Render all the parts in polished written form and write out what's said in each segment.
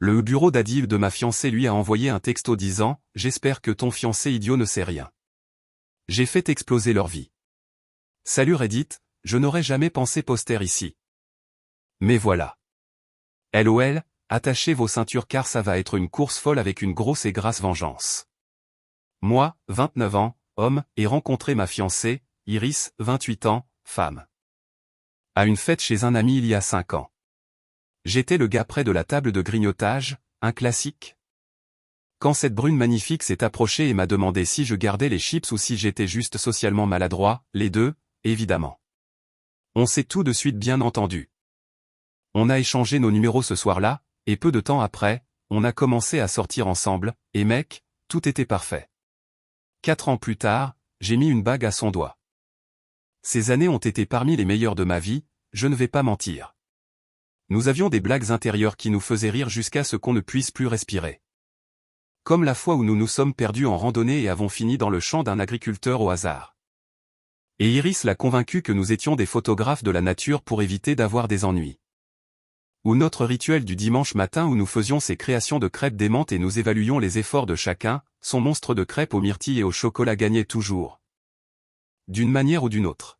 Le bureau d'Adil de ma fiancée lui a envoyé un texto disant « J'espère que ton fiancé idiot ne sait rien. J'ai fait exploser leur vie. Salut Reddit, je n'aurais jamais pensé poster ici. Mais voilà. LOL, attachez vos ceintures car ça va être une course folle avec une grosse et grasse vengeance. Moi, 29 ans, homme, ai rencontré ma fiancée, Iris, 28 ans, femme. À une fête chez un ami il y a 5 ans. J'étais le gars près de la table de grignotage, un classique. Quand cette brune magnifique s'est approchée et m'a demandé si je gardais les chips ou si j'étais juste socialement maladroit, les deux, évidemment. On s'est tout de suite bien entendu. On a échangé nos numéros ce soir-là, et peu de temps après, on a commencé à sortir ensemble, et mec, tout était parfait. 4 ans plus tard, j'ai mis une bague à son doigt. Ces années ont été parmi les meilleures de ma vie, je ne vais pas mentir. Nous avions des blagues intérieures qui nous faisaient rire jusqu'à ce qu'on ne puisse plus respirer. Comme la fois où nous nous sommes perdus en randonnée et avons fini dans le champ d'un agriculteur au hasard. Et Iris l'a convaincu que nous étions des photographes de la nature pour éviter d'avoir des ennuis. Ou notre rituel du dimanche matin où nous faisions ces créations de crêpes démentes et nous évaluions les efforts de chacun, son monstre de crêpes aux myrtilles et au chocolat gagnait toujours. D'une manière ou d'une autre.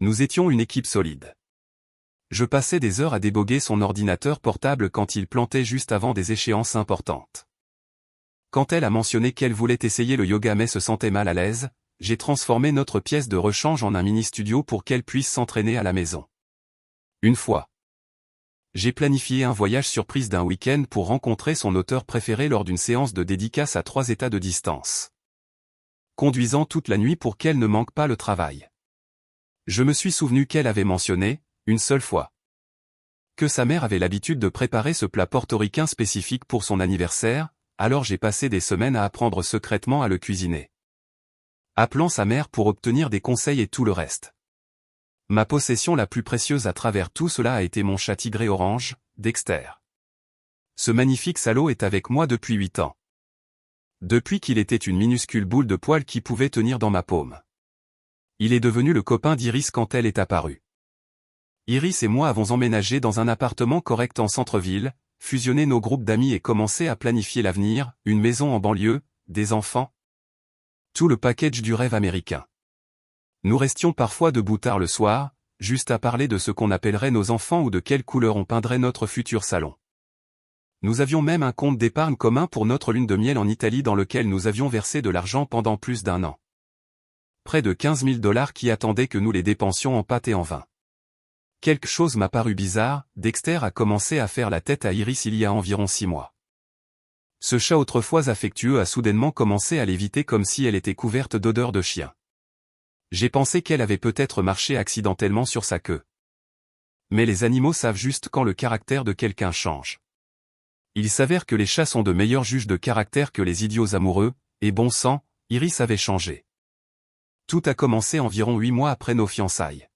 Nous étions une équipe solide. Je passais des heures à déboguer son ordinateur portable quand il plantait juste avant des échéances importantes. Quand elle a mentionné qu'elle voulait essayer le yoga mais se sentait mal à l'aise, j'ai transformé notre pièce de rechange en un mini-studio pour qu'elle puisse s'entraîner à la maison. Une fois. J'ai planifié un voyage surprise d'un week-end pour rencontrer son auteur préféré lors d'une séance de dédicace à 3 états de distance. Conduisant toute la nuit pour qu'elle ne manque pas le travail. Je me suis souvenu qu'elle avait mentionné, une seule fois, que sa mère avait l'habitude de préparer ce plat portoricain spécifique pour son anniversaire, alors j'ai passé des semaines à apprendre secrètement à le cuisiner. Appelant sa mère pour obtenir des conseils et tout le reste. Ma possession la plus précieuse à travers tout cela a été mon chat tigré orange, Dexter. Ce magnifique salaud est avec moi depuis 8 ans. Depuis qu'il était une minuscule boule de poils qui pouvait tenir dans ma paume. Il est devenu le copain d'Iris quand elle est apparue. Iris et moi avons emménagé dans un appartement correct en centre-ville, fusionné nos groupes d'amis et commencé à planifier l'avenir, une maison en banlieue, des enfants. Tout le package du rêve américain. Nous restions parfois debout tard le soir, juste à parler de ce qu'on appellerait nos enfants ou de quelle couleur on peindrait notre futur salon. Nous avions même un compte d'épargne commun pour notre lune de miel en Italie dans lequel nous avions versé de l'argent pendant plus d'1 an. Près de 15 000 $ qui attendaient que nous les dépensions en pâte et en vin. Quelque chose m'a paru bizarre, Dexter a commencé à faire la tête à Iris il y a environ 6 mois. Ce chat autrefois affectueux a soudainement commencé à l'éviter comme si elle était couverte d'odeur de chien. J'ai pensé qu'elle avait peut-être marché accidentellement sur sa queue. Mais les animaux savent juste quand le caractère de quelqu'un change. Il s'avère que les chats sont de meilleurs juges de caractère que les idiots amoureux, et bon sang, Iris avait changé. Tout a commencé environ 8 mois après nos fiançailles.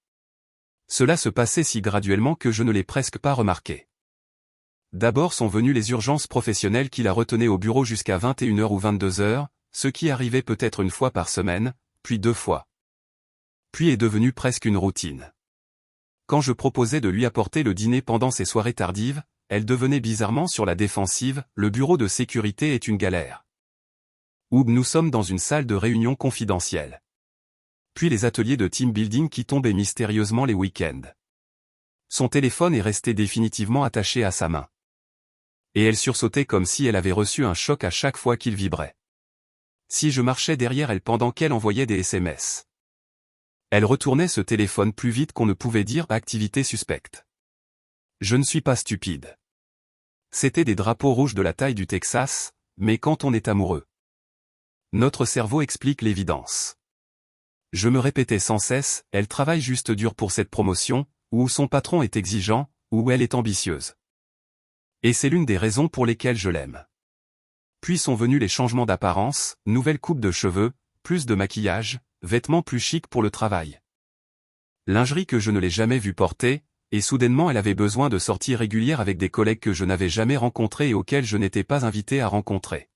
Cela se passait si graduellement que je ne l'ai presque pas remarqué. D'abord sont venues les urgences professionnelles qui la retenaient au bureau jusqu'à 21 h ou 22 h, ce qui arrivait peut-être une fois par semaine, puis 2 fois. Puis est devenu presque une routine. Quand je proposais de lui apporter le dîner pendant ses soirées tardives, elle devenait bizarrement sur la défensive, le bureau de sécurité est une galère. Ou nous sommes dans une salle de réunion confidentielle. Puis les ateliers de team building qui tombaient mystérieusement les week-ends. Son téléphone est resté définitivement attaché à sa main. Et elle sursautait comme si elle avait reçu un choc à chaque fois qu'il vibrait. Si je marchais derrière elle pendant qu'elle envoyait des SMS. Elle retournait ce téléphone plus vite qu'on ne pouvait dire « activité suspecte ». Je ne suis pas stupide. C'étaient des drapeaux rouges de la taille du Texas, mais quand on est amoureux. Notre cerveau explique l'évidence. Je me répétais sans cesse, elle travaille juste dur pour cette promotion, ou son patron est exigeant, ou elle est ambitieuse. Et c'est l'une des raisons pour lesquelles je l'aime. Puis sont venus les changements d'apparence, nouvelle coupe de cheveux, plus de maquillage, vêtements plus chics pour le travail. Lingerie que je ne l'ai jamais vue porter, et soudainement elle avait besoin de sorties régulières avec des collègues que je n'avais jamais rencontrés et auxquels je n'étais pas invité à rencontrer.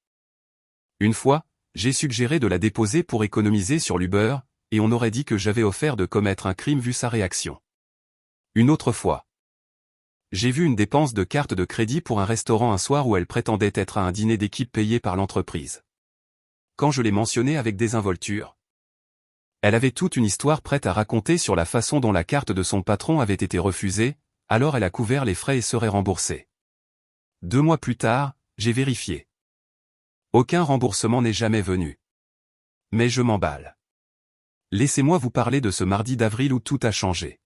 Une fois, j'ai suggéré de la déposer pour économiser sur l'Uber, et on aurait dit que j'avais offert de commettre un crime vu sa réaction. Une autre fois. J'ai vu une dépense de carte de crédit pour un restaurant un soir où elle prétendait être à un dîner d'équipe payé par l'entreprise. Quand je l'ai mentionné avec désinvolture, elle avait toute une histoire prête à raconter sur la façon dont la carte de son patron avait été refusée, alors elle a couvert les frais et serait remboursée. 2 mois plus tard, j'ai vérifié. Aucun remboursement n'est jamais venu. Mais je m'emballe. Laissez-moi vous parler de ce mardi d'avril où tout a changé.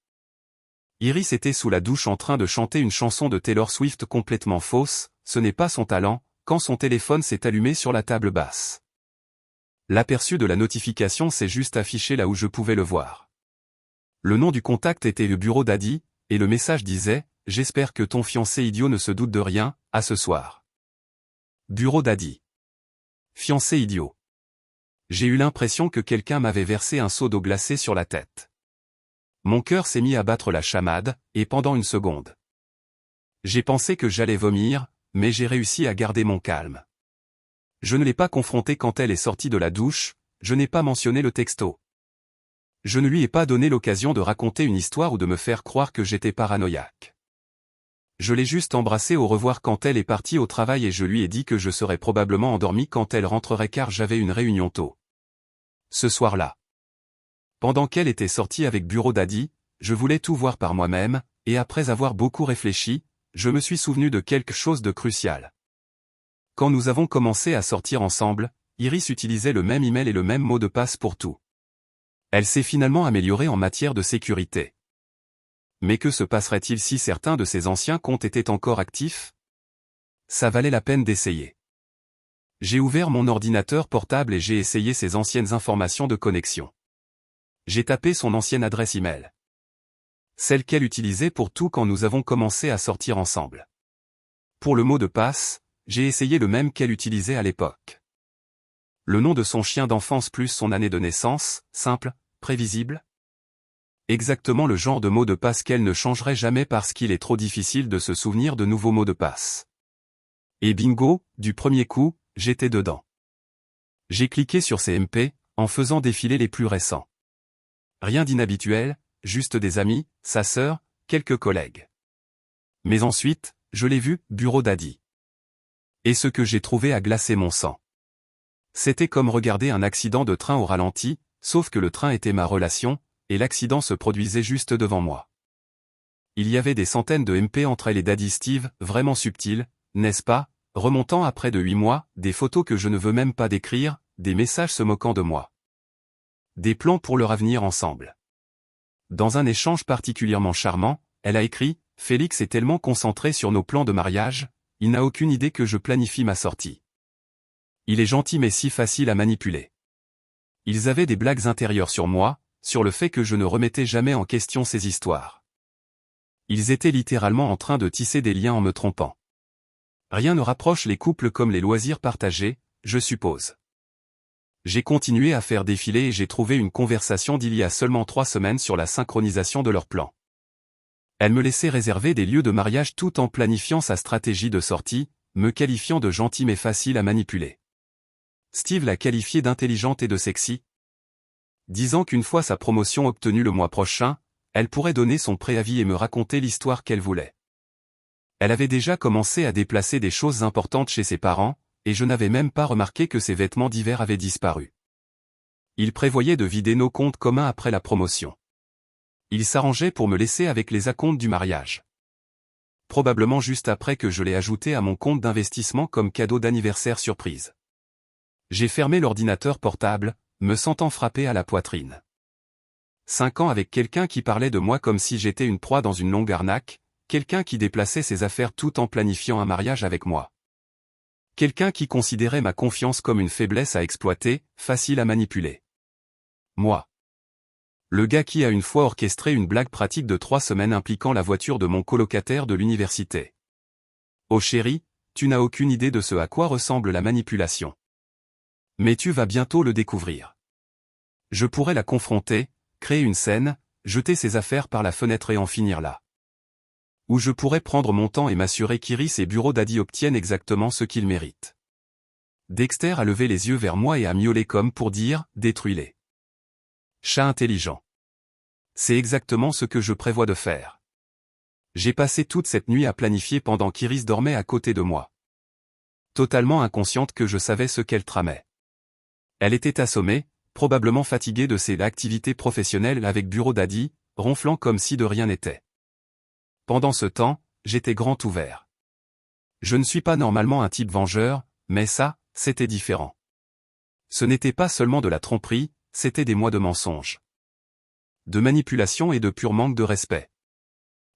Iris était sous la douche en train de chanter une chanson de Taylor Swift complètement fausse, ce n'est pas son talent, quand son téléphone s'est allumé sur la table basse. L'aperçu de la notification s'est juste affiché là où je pouvais le voir. Le nom du contact était le bureau d'Adi, et le message disait « J'espère que ton fiancé idiot ne se doute de rien, à ce soir. » Bureau d'Adi. Fiancé idiot. J'ai eu l'impression que quelqu'un m'avait versé un seau d'eau glacée sur la tête. Mon cœur s'est mis à battre la chamade, et pendant une seconde. J'ai pensé que j'allais vomir, mais j'ai réussi à garder mon calme. Je ne l'ai pas confrontée quand elle est sortie de la douche, je n'ai pas mentionné le texto. Je ne lui ai pas donné l'occasion de raconter une histoire ou de me faire croire que j'étais paranoïaque. Je l'ai juste embrassée au revoir quand elle est partie au travail et je lui ai dit que je serais probablement endormi quand elle rentrerait car j'avais une réunion tôt. Ce soir-là. Pendant qu'elle était sortie avec Bureau d'Adi, je voulais tout voir par moi-même, et après avoir beaucoup réfléchi, je me suis souvenu de quelque chose de crucial. Quand nous avons commencé à sortir ensemble, Iris utilisait le même email et le même mot de passe pour tout. Elle s'est finalement améliorée en matière de sécurité. Mais que se passerait-il si certains de ses anciens comptes étaient encore actifs? Ça valait la peine d'essayer. J'ai ouvert mon ordinateur portable et j'ai essayé ses anciennes informations de connexion. J'ai tapé son ancienne adresse email. Celle qu'elle utilisait pour tout quand nous avons commencé à sortir ensemble. Pour le mot de passe, j'ai essayé le même qu'elle utilisait à l'époque. Le nom de son chien d'enfance plus son année de naissance, simple, prévisible. Exactement le genre de mot de passe qu'elle ne changerait jamais parce qu'il est trop difficile de se souvenir de nouveaux mots de passe. Et bingo, du premier coup, j'étais dedans. J'ai cliqué sur ces MP, en faisant défiler les plus récents. Rien d'inhabituel, juste des amis, sa sœur, quelques collègues. Mais ensuite, je l'ai vu, Bureau d'Adi. Et ce que j'ai trouvé a glacé mon sang. C'était comme regarder un accident de train au ralenti, sauf que le train était ma relation, et l'accident se produisait juste devant moi. Il y avait des centaines de MP entre elle et Daddy Steve, vraiment subtils, n'est-ce pas, remontant à près de 8 mois, des photos que je ne veux même pas décrire, des messages se moquant de moi. Des plans pour leur avenir ensemble. Dans un échange particulièrement charmant, elle a écrit « Félix est tellement concentré sur nos plans de mariage, il n'a aucune idée que je planifie ma sortie. Il est gentil mais si facile à manipuler. » Ils avaient des blagues intérieures sur moi, sur le fait que je ne remettais jamais en question ces histoires. Ils étaient littéralement en train de tisser des liens en me trompant. Rien ne rapproche les couples comme les loisirs partagés, je suppose. J'ai continué à faire défiler et j'ai trouvé une conversation d'il y a seulement 3 semaines sur la synchronisation de leurs plans. Elle me laissait réserver des lieux de mariage tout en planifiant sa stratégie de sortie, me qualifiant de gentil mais facile à manipuler. Steve l'a qualifiée d'intelligente et de sexy. Disant qu'une fois sa promotion obtenue le mois prochain, elle pourrait donner son préavis et me raconter l'histoire qu'elle voulait. Elle avait déjà commencé à déplacer des choses importantes chez ses parents, et je n'avais même pas remarqué que ses vêtements d'hiver avaient disparu. Il prévoyait de vider nos comptes communs après la promotion. Il s'arrangeait pour me laisser avec les acomptes du mariage. Probablement juste après que je l'ai ajouté à mon compte d'investissement comme cadeau d'anniversaire surprise. J'ai fermé l'ordinateur portable, me sentant frappé à la poitrine. 5 ans avec quelqu'un qui parlait de moi comme si j'étais une proie dans une longue arnaque, quelqu'un qui déplaçait ses affaires tout en planifiant un mariage avec moi. Quelqu'un qui considérait ma confiance comme une faiblesse à exploiter, facile à manipuler. Moi. Le gars qui a une fois orchestré une blague pratique de 3 semaines impliquant la voiture de mon colocataire de l'université. Oh chérie, tu n'as aucune idée de ce à quoi ressemble la manipulation. Mais tu vas bientôt le découvrir. Je pourrais la confronter, créer une scène, jeter ses affaires par la fenêtre et en finir là. Ou je pourrais prendre mon temps et m'assurer qu'Iris et Bureau d'Adi obtiennent exactement ce qu'ils méritent. Dexter a levé les yeux vers moi et a miaulé comme pour dire « détruis-les ». Chat intelligent. C'est exactement ce que je prévois de faire. J'ai passé toute cette nuit à planifier pendant qu'Iris dormait à côté de moi. Totalement inconsciente que je savais ce qu'elle tramait. Elle était assommée, probablement fatiguée de ses activités professionnelles avec Bureau Daddy, ronflant comme si de rien n'était. Pendant ce temps, j'étais grand ouvert. Je ne suis pas normalement un type vengeur, mais ça, c'était différent. Ce n'était pas seulement de la tromperie, c'était des mois de mensonges. De manipulation et de pur manque de respect.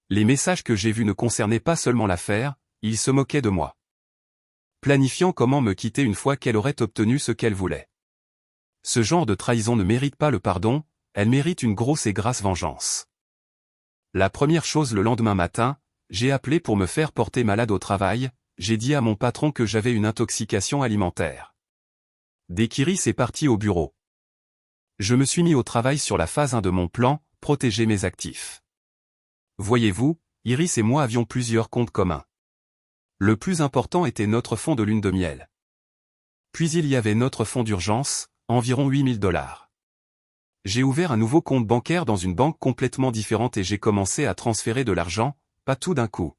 Les messages que j'ai vus ne concernaient pas seulement l'affaire, ils se moquaient de moi. Planifiant comment me quitter une fois qu'elle aurait obtenu ce qu'elle voulait. Ce genre de trahison ne mérite pas le pardon, elle mérite une grosse et grasse vengeance. La première chose le lendemain matin, j'ai appelé pour me faire porter malade au travail, j'ai dit à mon patron que j'avais une intoxication alimentaire. Dès qu'Iris est parti au bureau. Je me suis mis au travail sur la phase 1 de mon plan, protéger mes actifs. Voyez-vous, Iris et moi avions plusieurs comptes communs. Le plus important était notre fonds de lune de miel. Puis il y avait notre fonds d'urgence, environ 8 000 $. J'ai ouvert un nouveau compte bancaire dans une banque complètement différente et j'ai commencé à transférer de l'argent, pas tout d'un coup.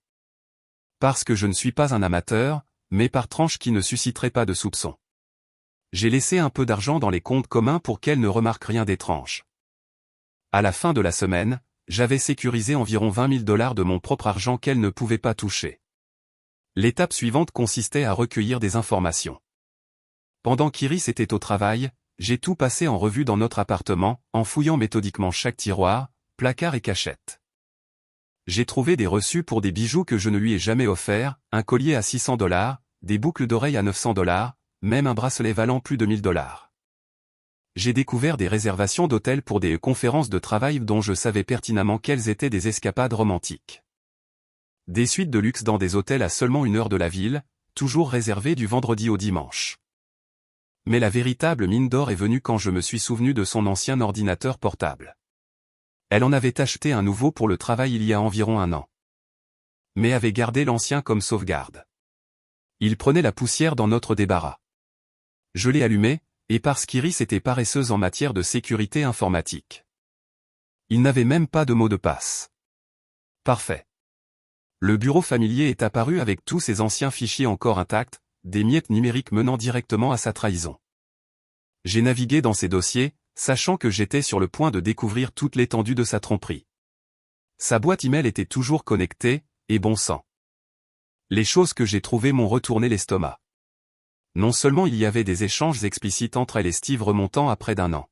Parce que je ne suis pas un amateur, mais par tranche qui ne susciterait pas de soupçons. J'ai laissé un peu d'argent dans les comptes communs pour qu'elle ne remarque rien d'étrange. À la fin de la semaine, j'avais sécurisé environ 20 000 $ de mon propre argent qu'elle ne pouvait pas toucher. L'étape suivante consistait à recueillir des informations. Pendant qu'Iris était au travail, j'ai tout passé en revue dans notre appartement, en fouillant méthodiquement chaque tiroir, placard et cachette. J'ai trouvé des reçus pour des bijoux que je ne lui ai jamais offerts, un collier à 600 $, des boucles d'oreilles à 900 $, même un bracelet valant plus de 1 000 $. J'ai découvert des réservations d'hôtels pour des conférences de travail dont je savais pertinemment qu'elles étaient des escapades romantiques. Des suites de luxe dans des hôtels à seulement 1 heure de la ville, toujours réservés du vendredi au dimanche. Mais la véritable mine d'or est venue quand je me suis souvenu de son ancien ordinateur portable. Elle en avait acheté un nouveau pour le travail il y a environ 1 an. Mais avait gardé l'ancien comme sauvegarde. Il prenait la poussière dans notre débarras. Je l'ai allumé, et parce qu'Iris était paresseuse en matière de sécurité informatique. Il n'avait même pas de mot de passe. Parfait. Le bureau familier est apparu avec tous ses anciens fichiers encore intacts, des miettes numériques menant directement à sa trahison. J'ai navigué dans ces dossiers, sachant que j'étais sur le point de découvrir toute l'étendue de sa tromperie. Sa boîte email était toujours connectée, et bon sang. Les choses que j'ai trouvées m'ont retourné l'estomac. Non seulement il y avait des échanges explicites entre elle et Steve remontant à près d'1 an.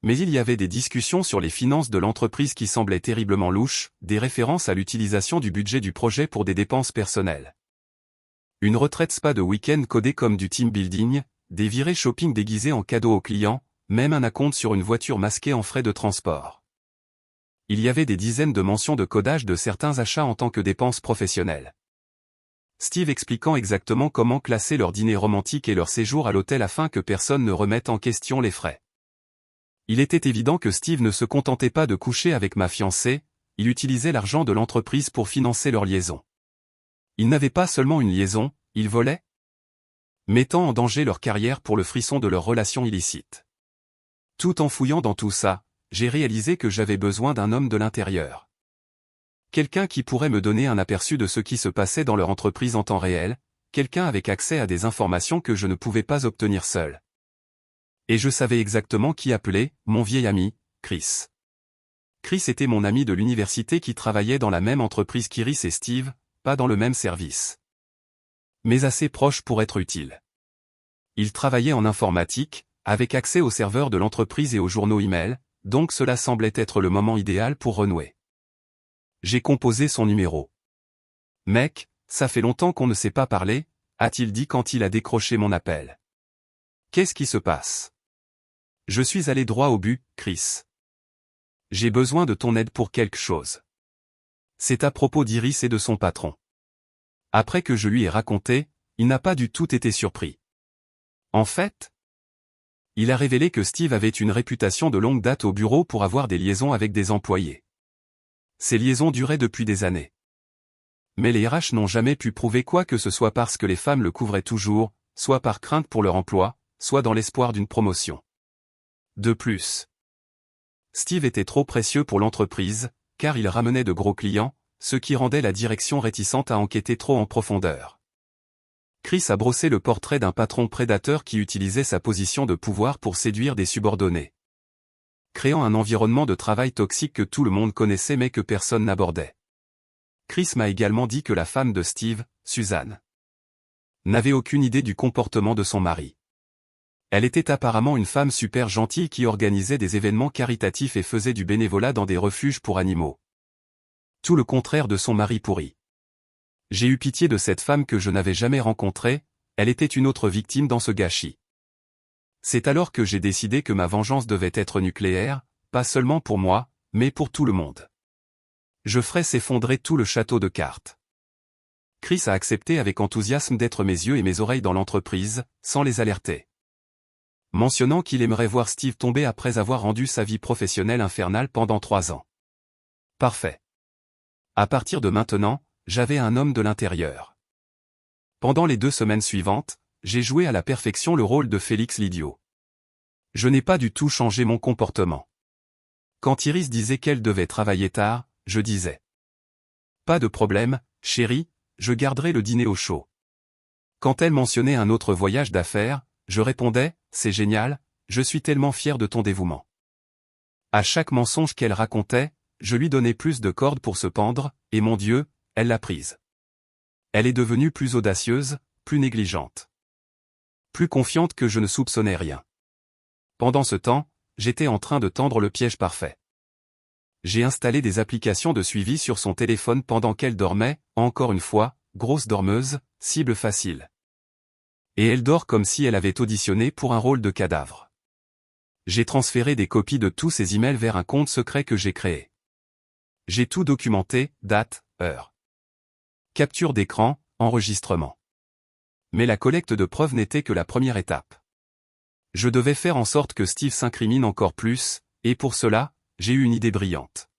Mais il y avait des discussions sur les finances de l'entreprise qui semblaient terriblement louches, des références à l'utilisation du budget du projet pour des dépenses personnelles. Une retraite spa de week-end codée comme du team building, des virées shopping déguisées en cadeaux aux clients, même un acompte sur une voiture masquée en frais de transport. Il y avait des dizaines de mentions de codage de certains achats en tant que dépenses professionnelles. Steve expliquant exactement comment classer leur dîner romantique et leur séjour à l'hôtel afin que personne ne remette en question les frais. Il était évident que Steve ne se contentait pas de coucher avec ma fiancée, il utilisait l'argent de l'entreprise pour financer leur liaison. Ils n'avaient pas seulement une liaison, ils volaient, mettant en danger leur carrière pour le frisson de leur relation illicite. Tout en fouillant dans tout ça, j'ai réalisé que j'avais besoin d'un homme de l'intérieur. Quelqu'un qui pourrait me donner un aperçu de ce qui se passait dans leur entreprise en temps réel, quelqu'un avec accès à des informations que je ne pouvais pas obtenir seul. Et je savais exactement qui appeler, mon vieil ami, Chris. Chris était mon ami de l'université qui travaillait dans la même entreprise qu'Iris et Steve, pas dans le même service. Mais assez proche pour être utile. Il travaillait en informatique, avec accès aux serveurs de l'entreprise et aux journaux email, donc cela semblait être le moment idéal pour renouer. J'ai composé son numéro. « Mec, ça fait longtemps qu'on ne s'est pas parlé », a-t-il dit quand il a décroché mon appel. « Qu'est-ce qui se passe ? » Je suis allé droit au but, Chris. J'ai besoin de ton aide pour quelque chose. C'est à propos d'Iris et de son patron. Après que je lui ai raconté, il n'a pas du tout été surpris. En fait, il a révélé que Steve avait une réputation de longue date au bureau pour avoir des liaisons avec des employés. Ces liaisons duraient depuis des années. Mais les RH n'ont jamais pu prouver quoi que ce soit parce que les femmes le couvraient toujours, soit par crainte pour leur emploi, soit dans l'espoir d'une promotion. De plus, Steve était trop précieux pour l'entreprise, car il ramenait de gros clients, ce qui rendait la direction réticente à enquêter trop en profondeur. Chris a brossé le portrait d'un patron prédateur qui utilisait sa position de pouvoir pour séduire des subordonnés, créant un environnement de travail toxique que tout le monde connaissait mais que personne n'abordait. Chris m'a également dit que la femme de Steve, Suzanne, n'avait aucune idée du comportement de son mari. Elle était apparemment une femme super gentille qui organisait des événements caritatifs et faisait du bénévolat dans des refuges pour animaux. Tout le contraire de son mari pourri. J'ai eu pitié de cette femme que je n'avais jamais rencontrée, elle était une autre victime dans ce gâchis. C'est alors que j'ai décidé que ma vengeance devait être nucléaire, pas seulement pour moi, mais pour tout le monde. Je ferais s'effondrer tout le château de cartes. Chris a accepté avec enthousiasme d'être mes yeux et mes oreilles dans l'entreprise, sans les alerter. Mentionnant qu'il aimerait voir Steve tomber après avoir rendu sa vie professionnelle infernale pendant 3 ans. Parfait. À partir de maintenant, j'avais un homme de l'intérieur. Pendant les 2 semaines suivantes, j'ai joué à la perfection le rôle de Félix l'idiot. Je n'ai pas du tout changé mon comportement. Quand Iris disait qu'elle devait travailler tard, je disais: pas de problème, chérie, je garderai le dîner au chaud. Quand elle mentionnait un autre voyage d'affaires, je répondais: c'est génial, je suis tellement fier de ton dévouement. À chaque mensonge qu'elle racontait, je lui donnais plus de cordes pour se pendre, et mon Dieu, elle l'a prise. Elle est devenue plus audacieuse, plus négligente. Plus confiante que je ne soupçonnais rien. Pendant ce temps, j'étais en train de tendre le piège parfait. J'ai installé des applications de suivi sur son téléphone pendant qu'elle dormait, encore une fois, grosse dormeuse, cible facile. Et elle dort comme si elle avait auditionné pour un rôle de cadavre. J'ai transféré des copies de tous ses emails vers un compte secret que j'ai créé. J'ai tout documenté, date, heure, capture d'écran, enregistrement. Mais la collecte de preuves n'était que la première étape. Je devais faire en sorte que Steve s'incrimine encore plus, et pour cela, j'ai eu une idée brillante.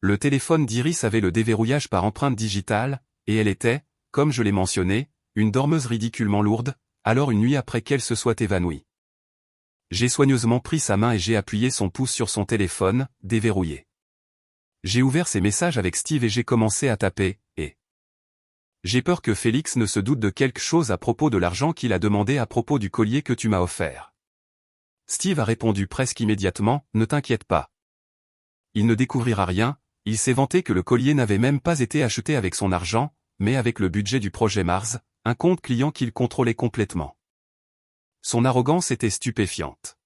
Le téléphone d'Iris avait le déverrouillage par empreinte digitale, et elle était, comme je l'ai mentionné, une dormeuse ridiculement lourde, alors une nuit après qu'elle se soit évanouie. J'ai soigneusement pris sa main et j'ai appuyé son pouce sur son téléphone, déverrouillé. J'ai ouvert ses messages avec Steve et j'ai commencé à taper, et j'ai peur que Félix ne se doute de quelque chose à propos de l'argent qu'il a demandé à propos du collier que tu m'as offert. Steve a répondu presque immédiatement: ne t'inquiète pas. Il ne découvrira rien, il s'est vanté que le collier n'avait même pas été acheté avec son argent, mais avec le budget du projet Mars, un compte client qu'il contrôlait complètement. Son arrogance était stupéfiante.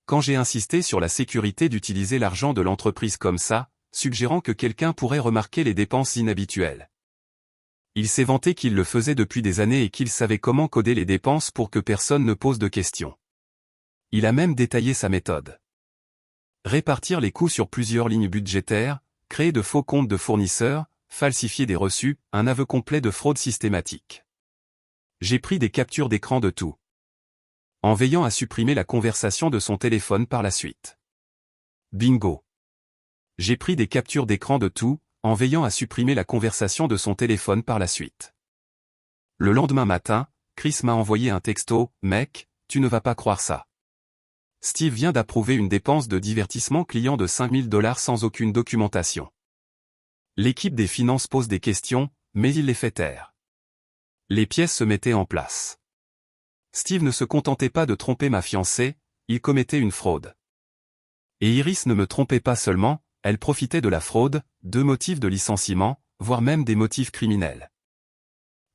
Quand j'ai insisté sur la sécurité d'utiliser l'argent de l'entreprise comme ça, suggérant que quelqu'un pourrait remarquer les dépenses inhabituelles, il s'est vanté qu'il le faisait depuis des années et qu'il savait comment coder les dépenses pour que personne ne pose de questions. Il a même détaillé sa méthode. Répartir les coûts sur plusieurs lignes budgétaires, créer de faux comptes de fournisseurs, falsifier des reçus, un aveu complet de fraude systématique. J'ai pris des captures d'écran de tout, en veillant à supprimer la conversation de son téléphone par la suite. Bingo. J'ai pris des captures d'écran de tout, en veillant à supprimer la conversation de son téléphone par la suite. Le lendemain matin, Chris m'a envoyé un texto: mec, tu ne vas pas croire ça. Steve vient d'approuver une dépense de divertissement client de $5000 sans aucune documentation. L'équipe des finances pose des questions, mais il les fait taire. Les pièces se mettaient en place. Steve ne se contentait pas de tromper ma fiancée, il commettait une fraude. Et Iris ne me trompait pas seulement, elle profitait de la fraude, de motifs de licenciement, voire même des motifs criminels.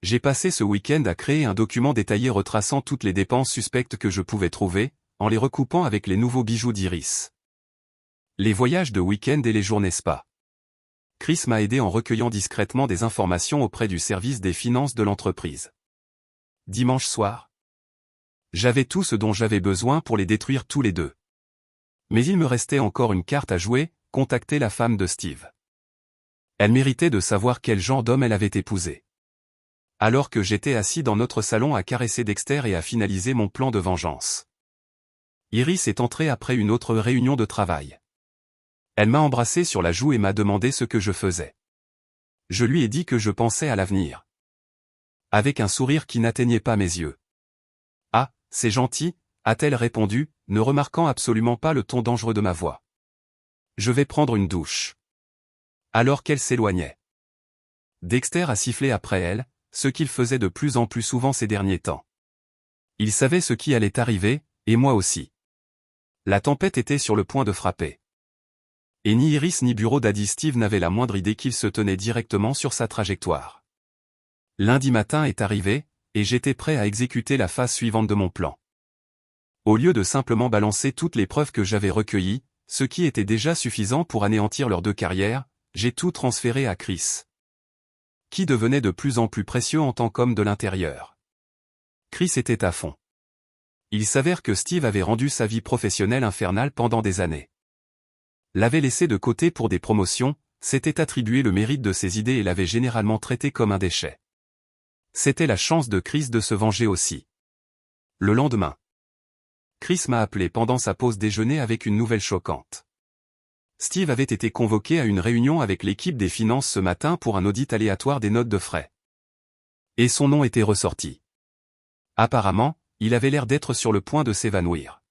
J'ai passé ce week-end à créer un document détaillé retraçant toutes les dépenses suspectes que je pouvais trouver, en les recoupant avec les nouveaux bijoux d'Iris. Les voyages de week-end et les journées spa. Chris m'a aidé en recueillant discrètement des informations auprès du service des finances de l'entreprise. Dimanche soir, j'avais tout ce dont j'avais besoin pour les détruire tous les deux. Mais il me restait encore une carte à jouer: contacter la femme de Steve. Elle méritait de savoir quel genre d'homme elle avait épousé. Alors que j'étais assis dans notre salon à caresser Dexter et à finaliser mon plan de vengeance, Iris est entrée après une autre réunion de travail. Elle m'a embrassé sur la joue et m'a demandé ce que je faisais. Je lui ai dit que je pensais à l'avenir. Avec un sourire qui n'atteignait pas mes yeux. Ah, c'est gentil, a-t-elle répondu, ne remarquant absolument pas le ton dangereux de ma voix. Je vais prendre une douche. alors qu'elle s'éloignait. Dexter a sifflé après elle, ce qu'il faisait de plus en plus souvent ces derniers temps. Il savait ce qui allait arriver, et moi aussi. La tempête était sur le point de frapper. Et ni Iris ni bureau daddy Steve n'avaient la moindre idée qu'il se tenait directement sur sa trajectoire. Lundi matin est arrivé, et j'étais prêt à exécuter la phase suivante de mon plan. Au lieu de simplement balancer toutes les preuves que j'avais recueillies, ce qui était déjà suffisant pour anéantir leurs 2 carrières, j'ai tout transféré à Chris, qui devenait de plus en plus précieux en tant qu'homme de l'intérieur. Chris était à fond. Il s'avère que Steve avait rendu sa vie professionnelle infernale pendant des années. L'avait laissé de côté pour des promotions, s'était attribué le mérite de ses idées et l'avait généralement traité comme un déchet. C'était la chance de Chris de se venger aussi. Le lendemain, Chris m'a appelé pendant sa pause déjeuner avec une nouvelle choquante. Steve avait été convoqué à une réunion avec l'équipe des finances ce matin pour un audit aléatoire des notes de frais. Et son nom était ressorti. Apparemment, il avait l'air d'être sur le point de s'évanouir.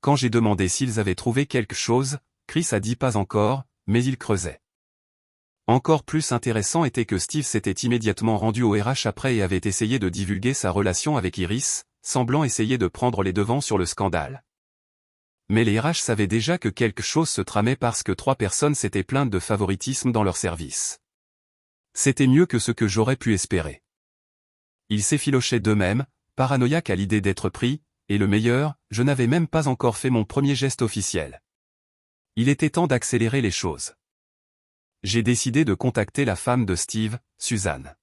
Quand j'ai demandé s'ils avaient trouvé quelque chose, Chris a dit pas encore, mais il creusait. Encore plus intéressant était que Steve s'était immédiatement rendu au RH après et avait essayé de divulguer sa relation avec Iris, semblant essayer de prendre les devants sur le scandale. Mais les RH savaient déjà que quelque chose se tramait parce que 3 personnes s'étaient plaintes de favoritisme dans leur service. C'était mieux que ce que j'aurais pu espérer. Ils s'effilochaient d'eux-mêmes, paranoïaques à l'idée d'être pris, et le meilleur, je n'avais même pas encore fait mon premier geste officiel. Il était temps d'accélérer les choses. J'ai décidé de contacter la femme de Steve, Suzanne.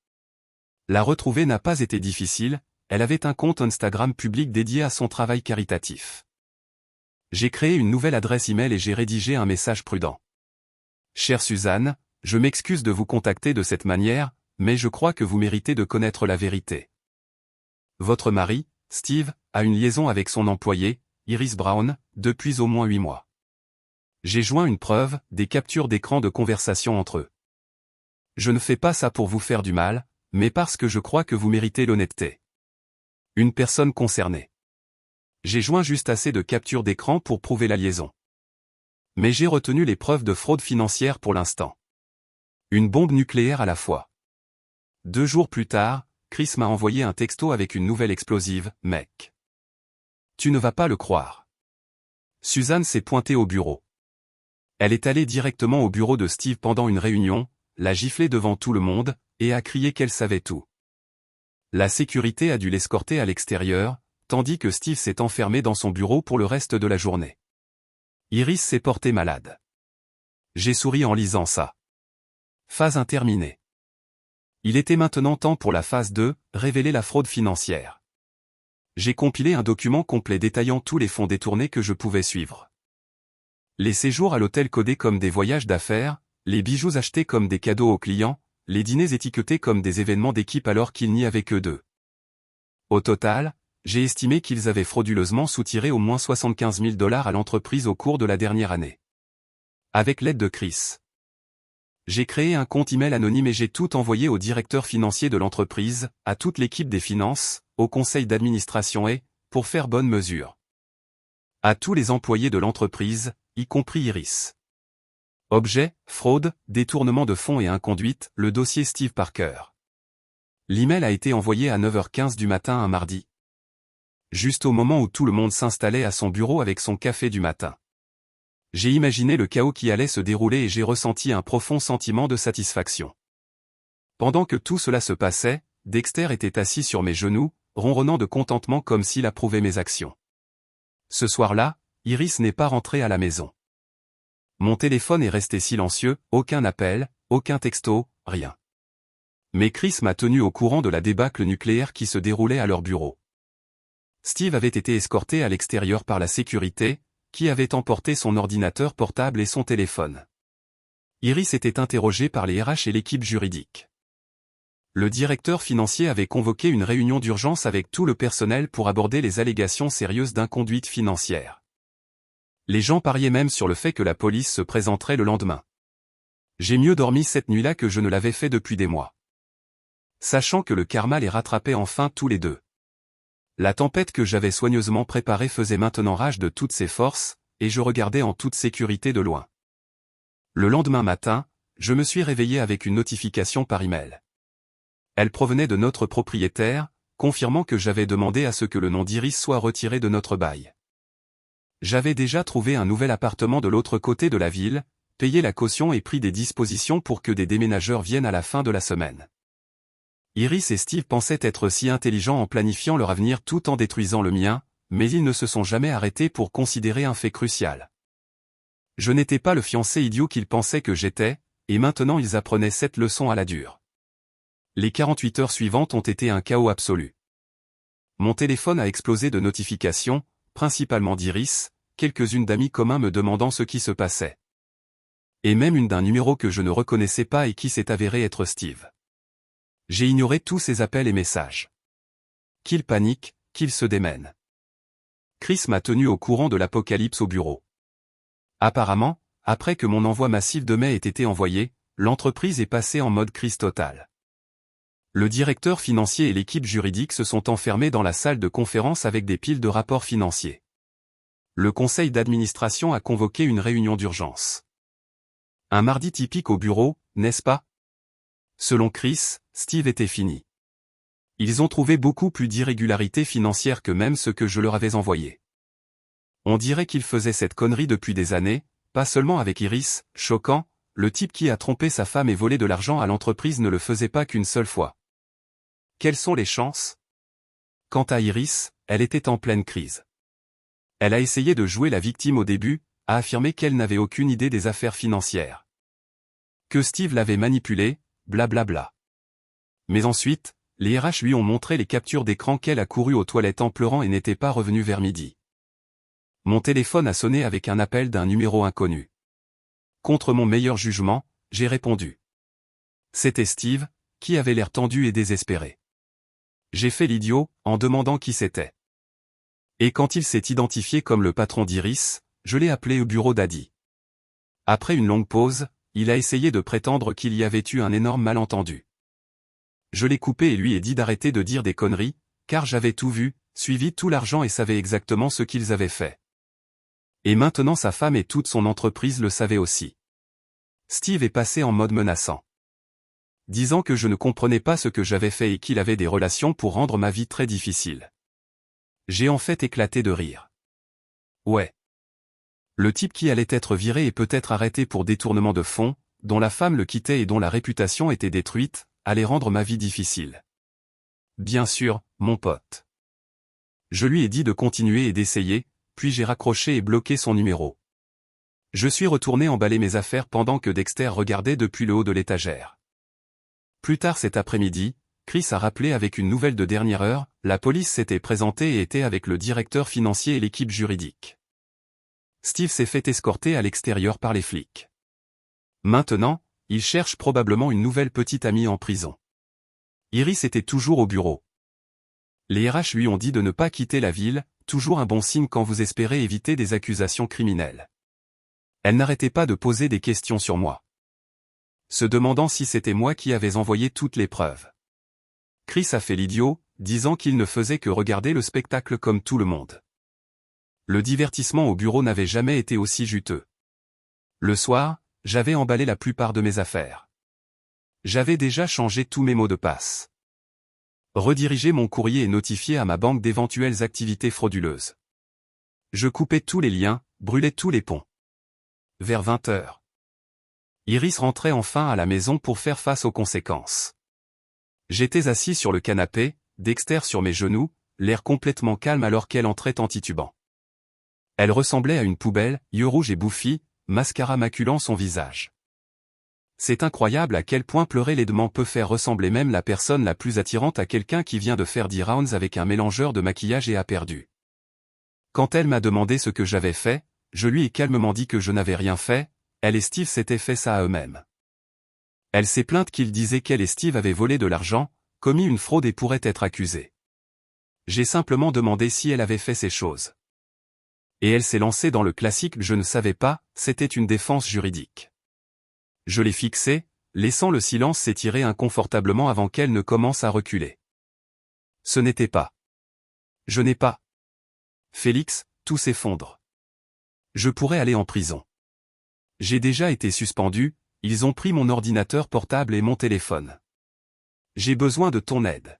La retrouver n'a pas été difficile, elle avait un compte Instagram public dédié à son travail caritatif. J'ai créé une nouvelle adresse email et j'ai rédigé un message prudent. Chère Suzanne, je m'excuse de vous contacter de cette manière, mais je crois que vous méritez de connaître la vérité. Votre mari, Steve, a une liaison avec son employée, Iris Brown, depuis au moins 8 mois. J'ai joint une preuve, des captures d'écran de conversation entre eux. Je ne fais pas ça pour vous faire du mal, mais parce que je crois que vous méritez l'honnêteté. Une personne concernée. J'ai joint juste assez de captures d'écran pour prouver la liaison. Mais j'ai retenu les preuves de fraude financière pour l'instant. Une bombe nucléaire à la fois. 2 jours plus tard, Chris m'a envoyé un texto avec une nouvelle explosive, mec. Tu ne vas pas le croire. Suzanne s'est pointée au bureau. Elle est allée directement au bureau de Steve pendant une réunion, l'a giflé devant tout le monde, et a crié qu'elle savait tout. La sécurité a dû l'escorter à l'extérieur, tandis que Steve s'est enfermé dans son bureau pour le reste de la journée. Iris s'est portée malade. J'ai souri en lisant ça. Phase 1 terminée. Il était maintenant temps pour la phase 2, révéler la fraude financière. J'ai compilé un document complet détaillant tous les fonds détournés que je pouvais suivre. Les séjours à l'hôtel codés comme des voyages d'affaires, les bijoux achetés comme des cadeaux aux clients, les dîners étiquetés comme des événements d'équipe alors qu'il n'y avait que 2. Au total, j'ai estimé qu'ils avaient frauduleusement soutiré au moins 75 000 $ à l'entreprise au cours de la dernière année. Avec l'aide de Chris. J'ai créé un compte email anonyme et j'ai tout envoyé au directeur financier de l'entreprise, à toute l'équipe des finances, au conseil d'administration et, pour faire bonne mesure, à tous les employés de l'entreprise, y compris Iris. Objet, fraude, détournement de fonds et inconduite, le dossier Steve Parker. L'email a été envoyé à 9h15 du matin un mardi. Juste au moment où tout le monde s'installait à son bureau avec son café du matin. J'ai imaginé le chaos qui allait se dérouler et j'ai ressenti un profond sentiment de satisfaction. Pendant que tout cela se passait, Dexter était assis sur mes genoux, ronronnant de contentement comme s'il approuvait mes actions. Ce soir-là, Iris n'est pas rentrée à la maison. Mon téléphone est resté silencieux, aucun appel, aucun texto, rien. Mais Chris m'a tenu au courant de la débâcle nucléaire qui se déroulait à leur bureau. Steve avait été escorté à l'extérieur par la sécurité, qui avait emporté son ordinateur portable et son téléphone. Iris était interrogée par les RH et l'équipe juridique. Le directeur financier avait convoqué une réunion d'urgence avec tout le personnel pour aborder les allégations sérieuses d'inconduite financière. Les gens pariaient même sur le fait que la police se présenterait le lendemain. J'ai mieux dormi cette nuit-là que je ne l'avais fait depuis des mois. Sachant que le karma les rattrapait enfin tous les 2. La tempête que j'avais soigneusement préparée faisait maintenant rage de toutes ses forces, et je regardais en toute sécurité de loin. Le lendemain matin, je me suis réveillé avec une notification par email. Elle provenait de notre propriétaire, confirmant que j'avais demandé à ce que le nom d'Iris soit retiré de notre bail. J'avais déjà trouvé un nouvel appartement de l'autre côté de la ville, payé la caution et pris des dispositions pour que des déménageurs viennent à la fin de la semaine. Iris et Steve pensaient être si intelligents en planifiant leur avenir tout en détruisant le mien, mais ils ne se sont jamais arrêtés pour considérer un fait crucial. Je n'étais pas le fiancé idiot qu'ils pensaient que j'étais, et maintenant ils apprenaient cette leçon à la dure. Les 48 heures suivantes ont été un chaos absolu. Mon téléphone a explosé de notifications, principalement d'Iris, quelques-unes d'amis communs me demandant ce qui se passait. Et même une d'un numéro que je ne reconnaissais pas et qui s'est avéré être Steve. J'ai ignoré tous ces appels et messages. Qu'il panique, qu'il se démène. Chris m'a tenu au courant de l'apocalypse au bureau. Apparemment, après que mon envoi massif de mails ait été envoyé, l'entreprise est passée en mode crise totale. Le directeur financier et l'équipe juridique se sont enfermés dans la salle de conférence avec des piles de rapports financiers. Le conseil d'administration a convoqué une réunion d'urgence. Un mardi typique au bureau, n'est-ce pas? Selon Chris, Steve était fini. Ils ont trouvé beaucoup plus d'irrégularités financières que même ce que je leur avais envoyé. On dirait qu'ils faisaient cette connerie depuis des années, pas seulement avec Iris, choquant, le type qui a trompé sa femme et volé de l'argent à l'entreprise ne le faisait pas qu'une seule fois. Quelles sont les chances? Quant à Iris, elle était en pleine crise. Elle a essayé de jouer la victime au début, a affirmé qu'elle n'avait aucune idée des affaires financières. Que Steve l'avait manipulée, blablabla. Mais ensuite, les RH lui ont montré les captures d'écran qu'elle a couru aux toilettes en pleurant et n'était pas revenue vers midi. Mon téléphone a sonné avec un appel d'un numéro inconnu. Contre mon meilleur jugement, j'ai répondu. C'était Steve, qui avait l'air tendu et désespéré. J'ai fait l'idiot, en demandant qui c'était. Et quand il s'est identifié comme le patron d'Iris, je l'ai appelé au bureau d'Adi. Après une longue pause, il a essayé de prétendre qu'il y avait eu un énorme malentendu. Je l'ai coupé et lui ai dit d'arrêter de dire des conneries, car j'avais tout vu, suivi tout l'argent et savais exactement ce qu'ils avaient fait. Et maintenant sa femme et toute son entreprise le savaient aussi. Steve est passé en mode menaçant. Disant que je ne comprenais pas ce que j'avais fait et qu'il avait des relations pour rendre ma vie très difficile. J'ai en fait éclaté de rire. Ouais. Le type qui allait être viré et peut-être arrêté pour détournement de fonds, dont la femme le quittait et dont la réputation était détruite, allait rendre ma vie difficile. Bien sûr, mon pote. Je lui ai dit de continuer et d'essayer, puis j'ai raccroché et bloqué son numéro. Je suis retourné emballer mes affaires pendant que Dexter regardait depuis le haut de l'étagère. Plus tard cet après-midi, Chris a rappelé avec une nouvelle de dernière heure, la police s'était présentée et était avec le directeur financier et l'équipe juridique. Steve s'est fait escorter à l'extérieur par les flics. Maintenant, il cherche probablement une nouvelle petite amie en prison. Iris était toujours au bureau. Les RH lui ont dit de ne pas quitter la ville, toujours un bon signe quand vous espérez éviter des accusations criminelles. Elle n'arrêtait pas de poser des questions sur moi. Se demandant si c'était moi qui avais envoyé toutes les preuves. Chris a fait l'idiot, disant qu'il ne faisait que regarder le spectacle comme tout le monde. Le divertissement au bureau n'avait jamais été aussi juteux. Le soir, j'avais emballé la plupart de mes affaires. J'avais déjà changé tous mes mots de passe. Redirigé mon courrier et notifié à ma banque d'éventuelles activités frauduleuses. Je coupais tous les liens, brûlais tous les ponts. Vers 20 heures. Iris rentrait enfin à la maison pour faire face aux conséquences. J'étais assis sur le canapé, Dexter sur mes genoux, l'air complètement calme alors qu'elle entrait en titubant. Elle ressemblait à une poubelle, yeux rouges et bouffis, mascara maculant son visage. C'est incroyable à quel point pleurer laidement peut faire ressembler même la personne la plus attirante à quelqu'un qui vient de faire 10 rounds avec un mélangeur de maquillage et a perdu. Quand elle m'a demandé ce que j'avais fait, je lui ai calmement dit que je n'avais rien fait. Elle et Steve s'étaient fait ça à eux-mêmes. Elle s'est plainte qu'ils disaient qu'elle et Steve avaient volé de l'argent, commis une fraude et pourraient être accusés. J'ai simplement demandé si elle avait fait ces choses. Et elle s'est lancée dans le classique « je ne savais pas », c'était une défense juridique. Je l'ai fixée, laissant le silence s'étirer inconfortablement avant qu'elle ne commence à reculer. Ce n'était pas. Je n'ai pas. Félix, tout s'effondre. Je pourrais aller en prison. J'ai déjà été suspendu, Ils ont pris mon ordinateur portable et mon téléphone. J'ai besoin de ton aide.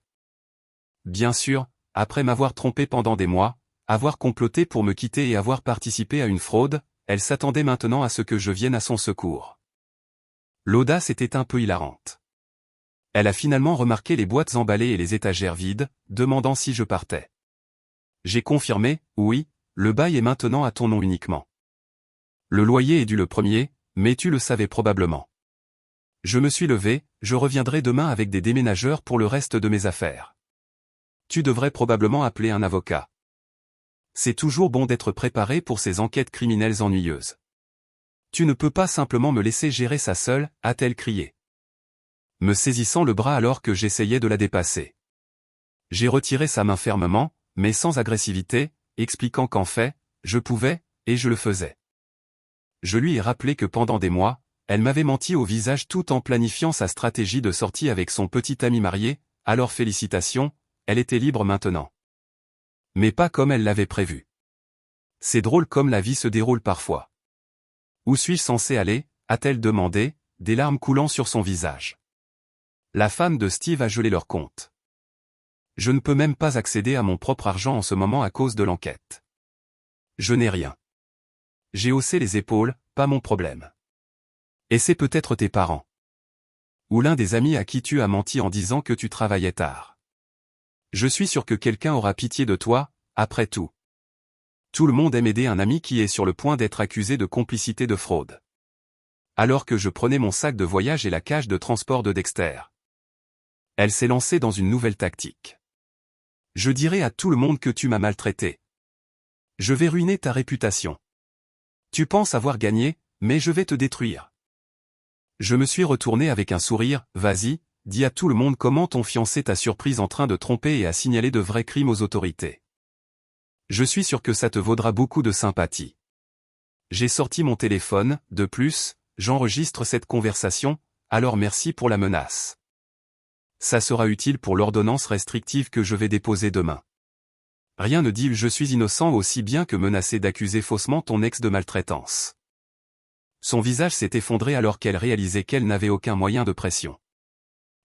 Bien sûr, après m'avoir trompé pendant des mois, avoir comploté pour me quitter et avoir participé à une fraude, elle s'attendait maintenant à ce que je vienne à son secours. L'audace était un peu hilarante. Elle a finalement remarqué les boîtes emballées et les étagères vides, demandant si je partais. J'ai confirmé, oui, le bail est maintenant à ton nom uniquement. Le loyer est dû le 1er, mais tu le savais probablement. Je me suis levé, je reviendrai demain avec des déménageurs pour le reste de mes affaires. Tu devrais probablement appeler un avocat. C'est toujours bon d'être préparé pour ces enquêtes criminelles ennuyeuses. Tu ne peux pas simplement me laisser gérer ça seule, a-t-elle crié, me saisissant le bras alors que j'essayais de la dépasser. J'ai retiré sa main fermement, mais sans agressivité, expliquant qu'en fait, je pouvais, et je le faisais. Je lui ai rappelé que pendant des mois, elle m'avait menti au visage tout en planifiant sa stratégie de sortie avec son petit ami marié, alors félicitations, elle était libre maintenant. Mais pas comme elle l'avait prévu. C'est drôle comme la vie se déroule parfois. Où suis-je censé aller, a-t-elle demandé, des larmes coulant sur son visage. La femme de Steve a gelé leur compte. Je ne peux même pas accéder à mon propre argent en ce moment à cause de l'enquête. Je n'ai rien. J'ai haussé les épaules, pas mon problème. Et c'est peut-être tes parents. Ou l'un des amis à qui tu as menti en disant que tu travaillais tard. Je suis sûr que quelqu'un aura pitié de toi, après tout. Tout le monde aime aider un ami qui est sur le point d'être accusé de complicité de fraude. Alors que je prenais mon sac de voyage et la cage de transport de Dexter. Elle s'est lancée dans une nouvelle tactique. Je dirai à tout le monde que tu m'as maltraité. Je vais ruiner ta réputation. Tu penses avoir gagné, mais je vais te détruire. Je me suis retourné avec un sourire, vas-y, dis à tout le monde comment ton fiancé t'a surprise en train de tromper et a signalé de vrais crimes aux autorités. Je suis sûr que ça te vaudra beaucoup de sympathie. J'ai sorti mon téléphone, de plus, j'enregistre cette conversation, alors merci pour la menace. Ça sera utile pour l'ordonnance restrictive que je vais déposer demain. Rien ne dit je suis innocent aussi bien que menacé d'accuser faussement ton ex de maltraitance. Son visage s'est effondré alors qu'elle réalisait qu'elle n'avait aucun moyen de pression.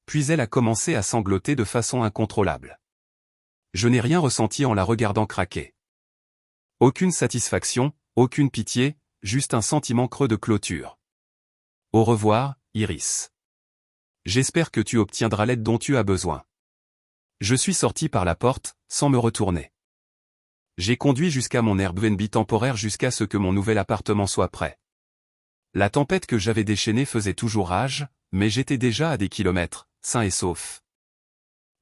Puis elle a commencé à sangloter de façon incontrôlable. Je n'ai rien ressenti en la regardant craquer. Aucune satisfaction, aucune pitié, juste un sentiment creux de clôture. Au revoir, Iris. J'espère que tu obtiendras l'aide dont tu as besoin. Je suis sorti par la porte, sans me retourner. J'ai conduit jusqu'à mon Airbnb temporaire jusqu'à ce que mon nouvel appartement soit prêt. La tempête que j'avais déchaînée faisait toujours rage, mais j'étais déjà à des kilomètres, sain et sauf.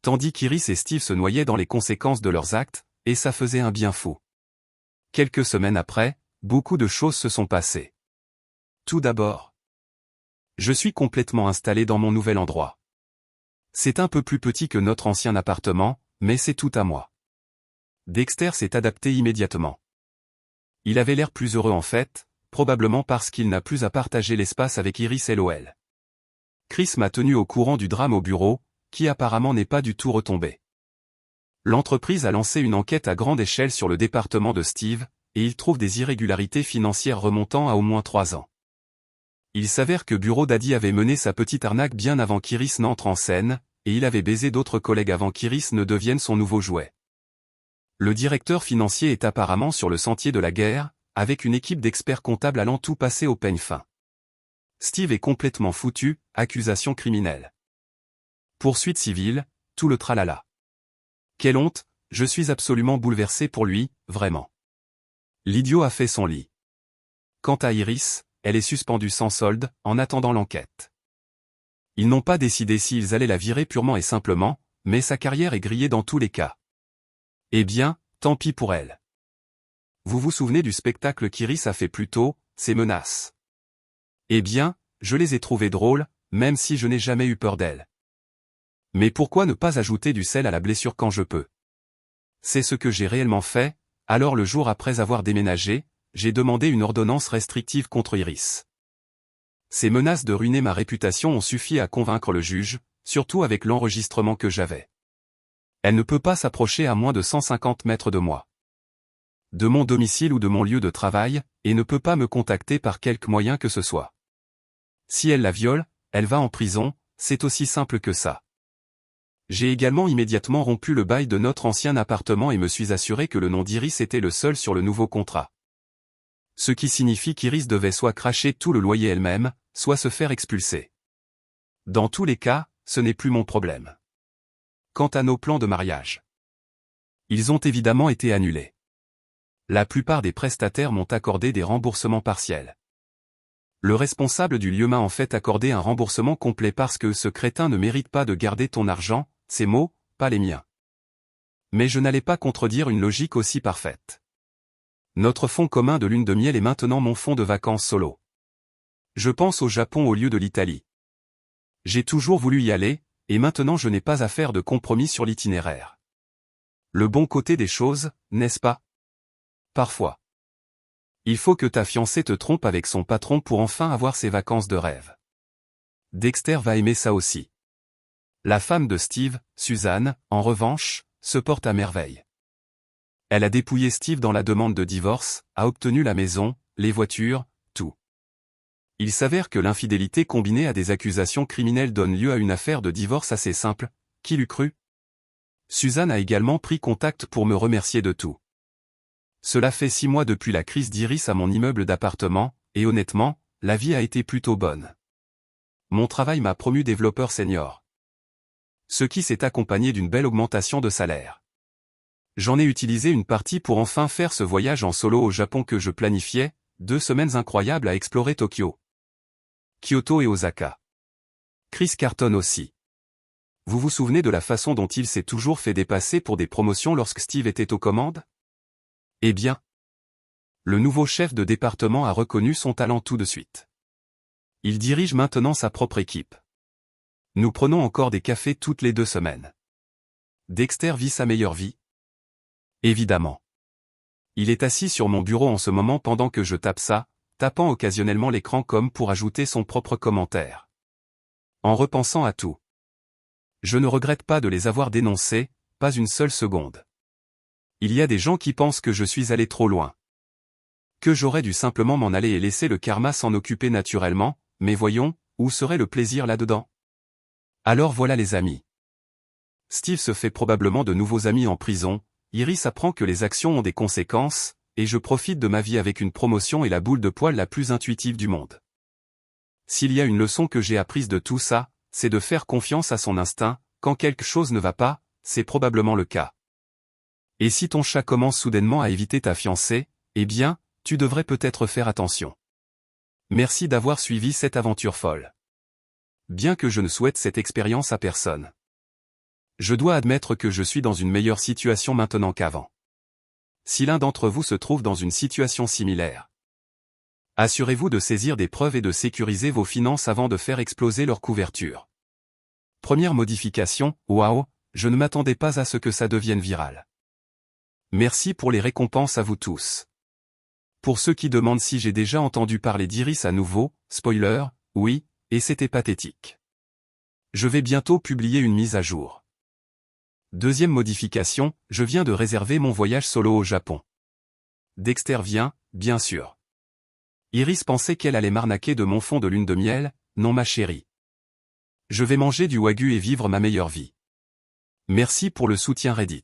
Tandis qu'Iris et Steve se noyaient dans les conséquences de leurs actes, et ça faisait un bien fou. Quelques semaines après, beaucoup de choses se sont passées. Tout d'abord, je suis complètement installé dans mon nouvel endroit. C'est un peu plus petit que notre ancien appartement, mais c'est tout à moi. Dexter s'est adapté immédiatement. Il avait l'air plus heureux en fait, probablement parce qu'il n'a plus à partager l'espace avec Iris LOL. Chris m'a tenu au courant du drame au bureau, qui apparemment n'est pas du tout retombé. L'entreprise a lancé une enquête à grande échelle sur le département de Steve, et il trouve des irrégularités financières remontant à au moins 3 ans. Il s'avère que Bureau Daddy avait mené sa petite arnaque bien avant qu'Iris n'entre en scène, et il avait baisé d'autres collègues avant qu'Iris ne devienne son nouveau jouet. Le directeur financier est apparemment sur le sentier de la guerre, avec une équipe d'experts comptables allant tout passer au peigne fin. Steve est complètement foutu, accusation criminelle. Poursuite civile, tout le tralala. Quelle honte, je suis absolument bouleversé pour lui, vraiment. L'idiot a fait son lit. Quant à Iris, elle est suspendue sans solde, en attendant l'enquête. Ils n'ont pas décidé s'ils allaient la virer purement et simplement, mais sa carrière est grillée dans tous les cas. Eh bien, tant pis pour elle. Vous vous souvenez du spectacle qu'Iris a fait plus tôt, ses menaces? Eh bien, je les ai trouvées drôles, même si je n'ai jamais eu peur d'elle. Mais pourquoi ne pas ajouter du sel à la blessure quand je peux? C'est ce que j'ai réellement fait, alors le jour après avoir déménagé, j'ai demandé une ordonnance restrictive contre Iris. Ces menaces de ruiner ma réputation ont suffi à convaincre le juge, surtout avec l'enregistrement que j'avais. Elle ne peut pas s'approcher à moins de 150 mètres de moi. De mon domicile ou de mon lieu de travail, et ne peut pas me contacter par quelque moyen que ce soit. Si elle la viole, elle va en prison, c'est aussi simple que ça. J'ai également immédiatement rompu le bail de notre ancien appartement et me suis assuré que le nom d'Iris était le seul sur le nouveau contrat. Ce qui signifie qu'Iris devait soit cracher tout le loyer elle-même, soit se faire expulser. Dans tous les cas, ce n'est plus mon problème. Quant à nos plans de mariage, ils ont évidemment été annulés. La plupart des prestataires m'ont accordé des remboursements partiels. Le responsable du lieu m'a en fait accordé un remboursement complet parce que ce crétin ne mérite pas de garder ton argent, ses mots, pas les miens. Mais je n'allais pas contredire une logique aussi parfaite. Notre fonds commun de lune de miel est maintenant mon fonds de vacances solo. Je pense au Japon au lieu de l'Italie. J'ai toujours voulu y aller, et maintenant je n'ai pas à faire de compromis sur l'itinéraire. Le bon côté des choses, n'est-ce pas? Parfois. Il faut que ta fiancée te trompe avec son patron pour enfin avoir ses vacances de rêve. Dexter va aimer ça aussi. La femme de Steve, Suzanne, en revanche, se porte à merveille. Elle a dépouillé Steve dans la demande de divorce, a obtenu la maison, les voitures, tout. Il s'avère que l'infidélité combinée à des accusations criminelles donne lieu à une affaire de divorce assez simple, qui l'eût cru? Suzanne a également pris contact pour me remercier de tout. Cela fait 6 mois depuis la crise d'Iris à mon immeuble d'appartement, et honnêtement, la vie a été plutôt bonne. Mon travail m'a promu développeur senior. Ce qui s'est accompagné d'une belle augmentation de salaire. J'en ai utilisé une partie pour enfin faire ce voyage en solo au Japon que je planifiais, 2 semaines incroyables à explorer Tokyo, Kyoto et Osaka. Chris Carton aussi. Vous vous souvenez de la façon dont il s'est toujours fait dépasser pour des promotions lorsque Steve était aux commandes? Eh bien, le nouveau chef de département a reconnu son talent tout de suite. Il dirige maintenant sa propre équipe. Nous prenons encore des cafés toutes les 2 semaines. Dexter vit sa meilleure vie? Évidemment. Il est assis sur mon bureau en ce moment pendant que je tape ça, tapant occasionnellement l'écran comme pour ajouter son propre commentaire. En repensant à tout. Je ne regrette pas de les avoir dénoncés, pas une seule seconde. Il y a des gens qui pensent que je suis allé trop loin. Que j'aurais dû simplement m'en aller et laisser le karma s'en occuper naturellement, mais voyons, où serait le plaisir là-dedans? Alors voilà les amis. Steve se fait probablement de nouveaux amis en prison, Iris apprend que les actions ont des conséquences, et je profite de ma vie avec une promotion et la boule de poil la plus intuitive du monde. S'il y a une leçon que j'ai apprise de tout ça, c'est de faire confiance à son instinct, quand quelque chose ne va pas, c'est probablement le cas. Et si ton chat commence soudainement à éviter ta fiancée, eh bien, tu devrais peut-être faire attention. Merci d'avoir suivi cette aventure folle. Bien que je ne souhaite cette expérience à personne. Je dois admettre que je suis dans une meilleure situation maintenant qu'avant. Si l'un d'entre vous se trouve dans une situation similaire, assurez-vous de saisir des preuves et de sécuriser vos finances avant de faire exploser leur couverture. Première modification, waouh, je ne m'attendais pas à ce que ça devienne viral. Merci pour les récompenses à vous tous. Pour ceux qui demandent si j'ai déjà entendu parler d'Iris à nouveau, spoiler, oui, et c'était pathétique. Je vais bientôt publier une mise à jour. Deuxième modification, je viens de réserver mon voyage solo au Japon. Dexter vient, bien sûr. Iris pensait qu'elle allait m'arnaquer de mon fond de lune de miel, non ma chérie. Je vais manger du wagyu et vivre ma meilleure vie. Merci pour le soutien Reddit.